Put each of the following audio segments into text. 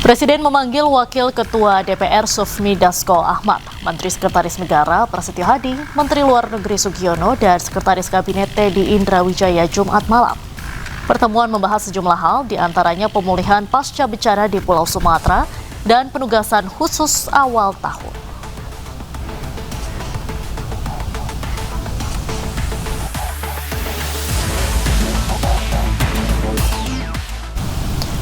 Presiden memanggil Wakil Ketua DPR Sufmi Dasko Ahmad, Menteri Sekretaris Negara Prasetyo Hadi, Menteri Luar Negeri Sugiono, dan Sekretaris Kabinet Teddy Indra Wijaya Jumat malam. Pertemuan membahas sejumlah hal, diantaranya pemulihan pasca bencana di Pulau Sumatera dan penugasan khusus awal tahun.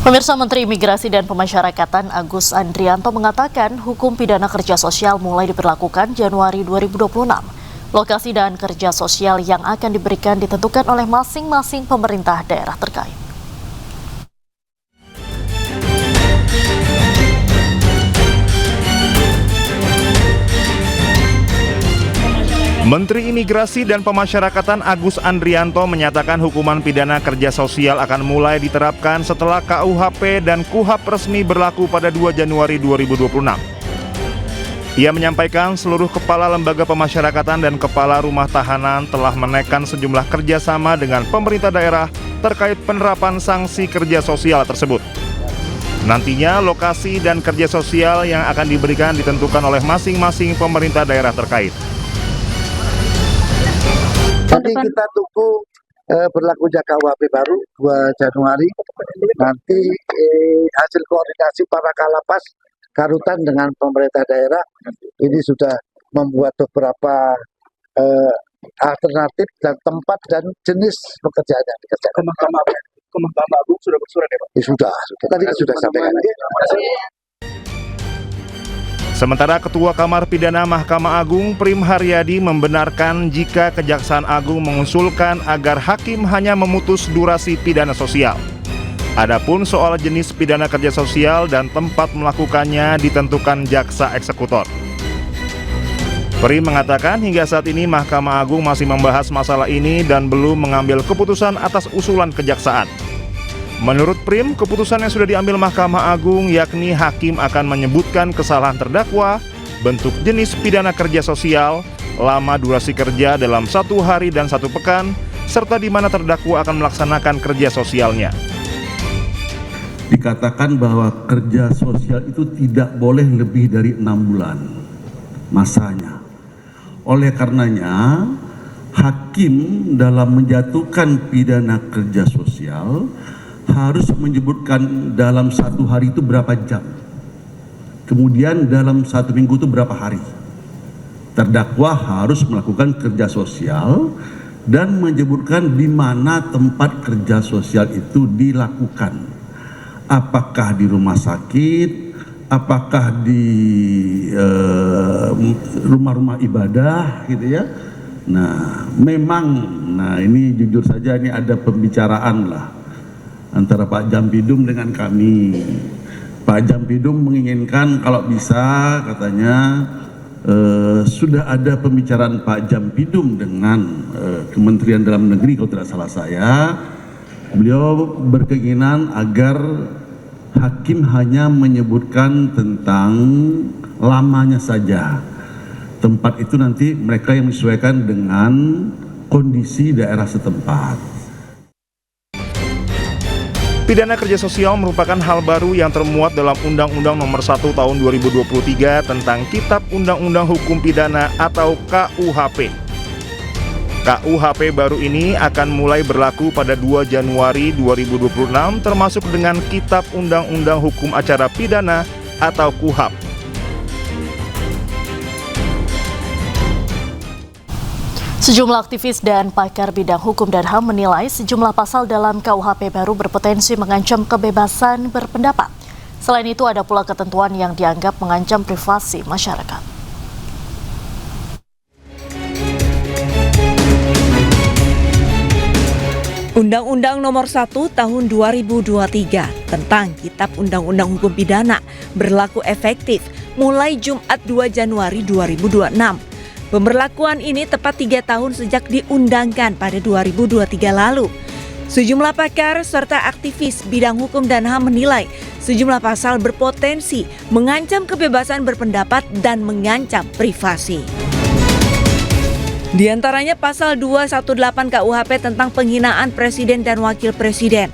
Pemirsa, Menteri Imigrasi dan Pemasyarakatan Agus Andrianto mengatakan hukum pidana kerja sosial mulai diberlakukan Januari 2026. Lokasi dan kerja sosial yang akan diberikan ditentukan oleh masing-masing pemerintah daerah terkait. Menteri Imigrasi dan Pemasyarakatan Agus Andrianto menyatakan hukuman pidana kerja sosial akan mulai diterapkan setelah KUHP dan KUHAP resmi berlaku pada 2 Januari 2026. Ia menyampaikan seluruh kepala lembaga pemasyarakatan dan kepala rumah tahanan telah menaikkan sejumlah kerjasama dengan pemerintah daerah terkait penerapan sanksi kerja sosial tersebut. Nantinya lokasi dan kerja sosial yang akan diberikan ditentukan oleh masing-masing pemerintah daerah terkait. Nanti kita tunggu berlakunya KUHP baru 2 Januari. Nanti hasil koordinasi para kalapas Karutan dengan pemerintah daerah ini sudah membuat beberapa alternatif dan tempat dan jenis pekerjaan yang dikerjakan. Mahkamah Agung sudah bersurat ya Pak? Sudah. Tadi sudah sampaikan. Sementara Ketua Kamar Pidana Mahkamah Agung Prim Haryadi membenarkan jika Kejaksaan Agung mengusulkan agar hakim hanya memutus durasi pidana sosial. Adapun soal jenis pidana kerja sosial dan tempat melakukannya ditentukan jaksa eksekutor. Prim mengatakan hingga saat ini Mahkamah Agung masih membahas masalah ini dan belum mengambil keputusan atas usulan kejaksaan. Menurut Prim, keputusan yang sudah diambil Mahkamah Agung yakni hakim akan menyebutkan kesalahan terdakwa, bentuk jenis pidana kerja sosial, lama durasi kerja dalam 1 hari dan 1 pekan, serta di mana terdakwa akan melaksanakan kerja sosialnya. Dikatakan bahwa kerja sosial itu tidak boleh lebih dari 6 bulan masanya. Oleh karenanya, hakim dalam menjatuhkan pidana kerja sosial harus menyebutkan dalam 1 hari itu berapa jam, kemudian dalam 1 minggu itu berapa hari. Terdakwa harus melakukan kerja sosial dan menyebutkan di mana tempat kerja sosial itu dilakukan. Apakah di rumah sakit, apakah di rumah-rumah ibadah gitu ya. Nah memang, ini jujur saja ini ada pembicaraan lah antara Pak Jampidum dengan kami. Pak Jampidum menginginkan kalau bisa katanya sudah ada pembicaraan Pak Jampidum dengan Kementerian Dalam Negeri kalau tidak salah saya. Beliau berkeinginan agar hakim hanya menyebutkan tentang lamanya saja. Tempat itu nanti mereka yang menyesuaikan dengan kondisi daerah setempat. Pidana kerja sosial merupakan hal baru yang termuat dalam Undang-Undang Nomor 1 Tahun 2023 tentang Kitab Undang-Undang Hukum Pidana atau KUHP. KUHP baru ini akan mulai berlaku pada 2 Januari 2026 termasuk dengan Kitab Undang-Undang Hukum Acara Pidana atau KUHAP. Sejumlah aktivis dan pakar bidang hukum dan HAM menilai sejumlah pasal dalam KUHP baru berpotensi mengancam kebebasan berpendapat. Selain itu, ada pula ketentuan yang dianggap mengancam privasi masyarakat. Undang-Undang Nomor 1 Tahun 2023 tentang Kitab Undang-Undang Hukum Pidana berlaku efektif mulai Jumat 2 Januari 2026. Pemberlakuan ini tepat 3 tahun sejak diundangkan pada 2023 lalu. Sejumlah pakar serta aktivis bidang hukum dan HAM menilai sejumlah pasal berpotensi mengancam kebebasan berpendapat dan mengancam privasi. Di antaranya pasal 218 KUHP tentang penghinaan presiden dan wakil presiden,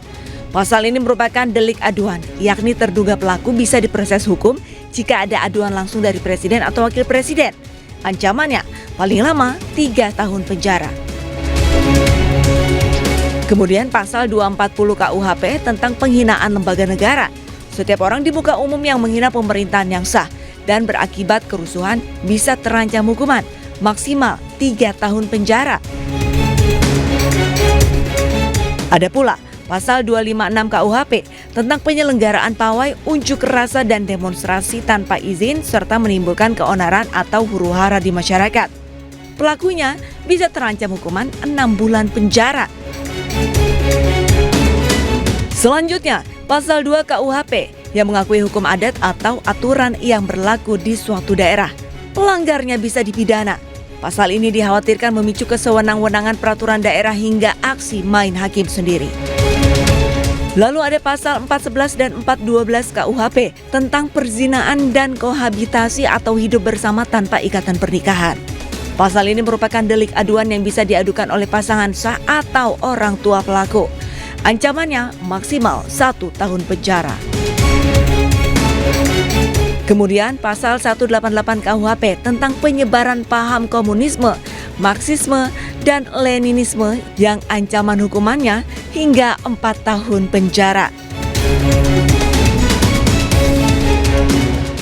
Pasal ini merupakan delik aduan, yakni terduga pelaku bisa diproses hukum jika ada aduan langsung dari presiden atau wakil presiden. Ancamannya paling lama 3 tahun penjara. Kemudian pasal 240 KUHP tentang penghinaan lembaga negara. Setiap orang di muka umum yang menghina pemerintahan yang sah dan berakibat kerusuhan bisa terancam hukuman maksimal 3 tahun penjara. Ada pula pasal 256 KUHP tentang penyelenggaraan pawai, unjuk rasa dan demonstrasi tanpa izin serta menimbulkan keonaran atau huru-hara di masyarakat. Pelakunya bisa terancam hukuman 6 bulan penjara. Selanjutnya, pasal 2 KUHP yang mengakui hukum adat atau aturan yang berlaku di suatu daerah. Pelanggarnya bisa dipidana. Pasal ini dikhawatirkan memicu kesewenang-wenangan peraturan daerah hingga aksi main hakim sendiri. Lalu ada pasal 411 dan 412 KUHP tentang perzinaan dan kohabitasi atau hidup bersama tanpa ikatan pernikahan. Pasal ini merupakan delik aduan yang bisa diadukan oleh pasangan sah atau orang tua pelaku. Ancamannya maksimal 1 tahun penjara. Kemudian pasal 188 KUHP tentang penyebaran paham komunisme, Marxisme, dan Leninisme yang ancaman hukumannya hingga 4 tahun penjara.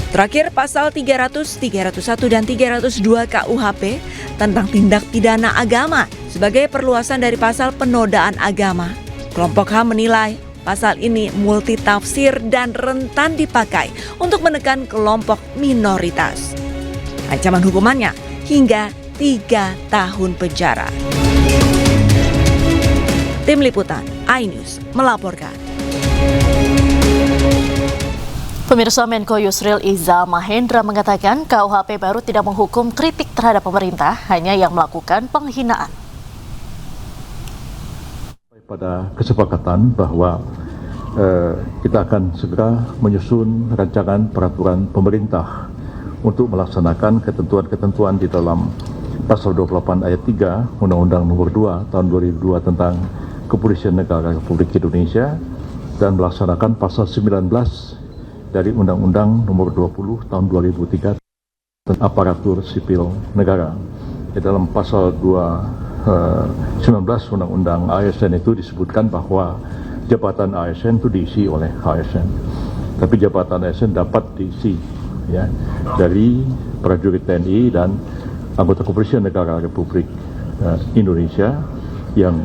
Terakhir pasal 300, 301, dan 302 KUHP tentang tindak pidana agama sebagai perluasan dari pasal penodaan agama. Kelompok HAM menilai pasal ini multitafsir dan rentan dipakai untuk menekan kelompok minoritas. Ancaman hukumannya hingga 3 tahun penjara. Tim Liputan iNews melaporkan. Pemirsa, Menko Yusril Iza Mahendra mengatakan KUHP baru tidak menghukum kritik terhadap pemerintah, hanya yang melakukan penghinaan. Pada kesepakatan bahwa kita akan segera menyusun rancangan peraturan pemerintah untuk melaksanakan ketentuan-ketentuan di dalam Pasal 28 ayat 3 Undang-Undang Nomor 2 Tahun 2002 tentang Kepolisian Negara Republik Indonesia dan melaksanakan Pasal 19 dari Undang-Undang Nomor 20 Tahun 2003 tentang Aparatur Sipil Negara. Di dalam Pasal 19 Undang-Undang ASN itu disebutkan bahwa jabatan ASN itu diisi oleh ASN. Tapi jabatan ASN dapat diisi ya dari prajurit TNI dan anggota Kepolisian Negara Republik Indonesia yang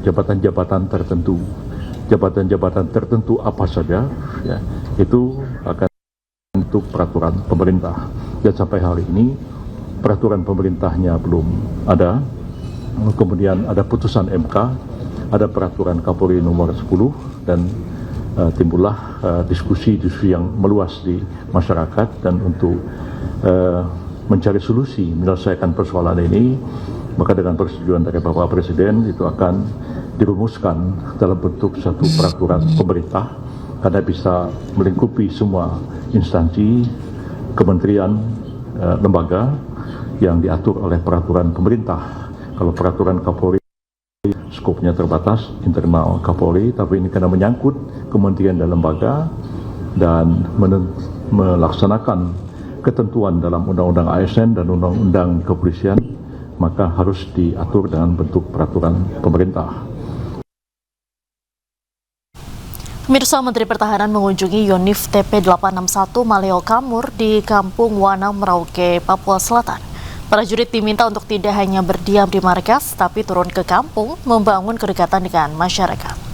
jabatan-jabatan tertentu. Jabatan-jabatan tertentu apa saja ya, itu akan untuk peraturan pemerintah. Dan sampai hari ini peraturan pemerintahnya belum ada. Kemudian ada putusan MK, ada peraturan Kapolri nomor 10 dan timbullah diskusi-diskusi yang meluas di masyarakat. Dan untuk mencari solusi menyelesaikan persoalan ini, maka dengan persetujuan dari Bapak Presiden itu akan dirumuskan dalam bentuk satu peraturan pemerintah karena bisa melingkupi semua instansi, kementerian, lembaga yang diatur oleh peraturan pemerintah. Kalau peraturan Kapolri skopnya terbatas internal Kapolri, tapi ini karena menyangkut kementerian dan lembaga dan melaksanakan ketentuan dalam Undang-Undang ASN dan Undang-Undang Kepolisian, maka harus diatur dengan bentuk peraturan pemerintah. Pemirsa, Menteri Pertahanan mengunjungi Yonif TP861 Maleo Kamur di Kampung Wana, Merauke, Papua Selatan. Prajurit diminta untuk tidak hanya berdiam di markas, tapi turun ke kampung membangun kedekatan dengan masyarakat.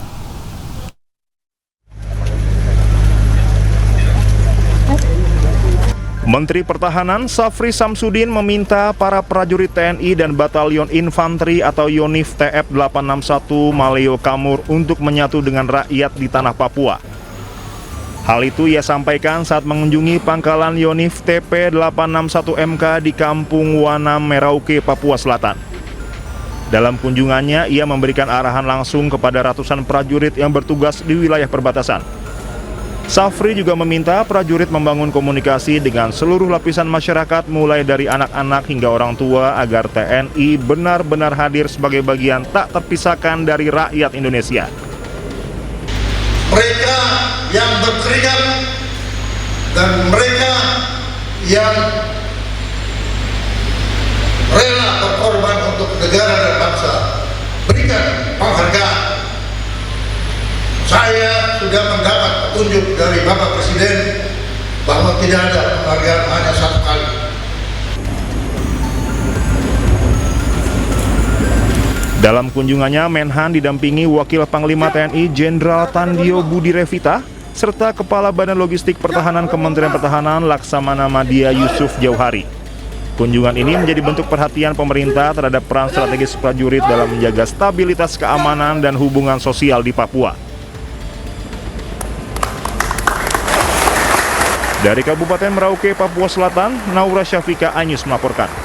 Menteri Pertahanan Safri Samsudin meminta para prajurit TNI dan Batalion Infanteri atau Yonif TF861 Maleo Kamur untuk menyatu dengan rakyat di tanah Papua. Hal itu ia sampaikan saat mengunjungi pangkalan Yonif TP861MK di Kampung Wana, Merauke, Papua Selatan. Dalam kunjungannya, ia memberikan arahan langsung kepada ratusan prajurit yang bertugas di wilayah perbatasan. Safri juga meminta prajurit membangun komunikasi dengan seluruh lapisan masyarakat mulai dari anak-anak hingga orang tua agar TNI benar-benar hadir sebagai bagian tak terpisahkan dari rakyat Indonesia. yang berkeringat dan mereka yang rela berkorban untuk negara dan bangsa. Berikan penghargaan. Saya sudah mendapat petunjuk dari Bapak Presiden bahwa tidak ada penghargaan, hanya satu kali. Dalam kunjungannya, Menhan didampingi Wakil Panglima TNI Jenderal Tandio Budi Revita serta Kepala Badan Logistik Pertahanan Kementerian Pertahanan Laksamana Madya Yusuf Jauhari. Kunjungan ini menjadi bentuk perhatian pemerintah terhadap peran strategis prajurit dalam menjaga stabilitas keamanan dan hubungan sosial di Papua. Dari Kabupaten Merauke, Papua Selatan, Naura Syafika Anyus melaporkan.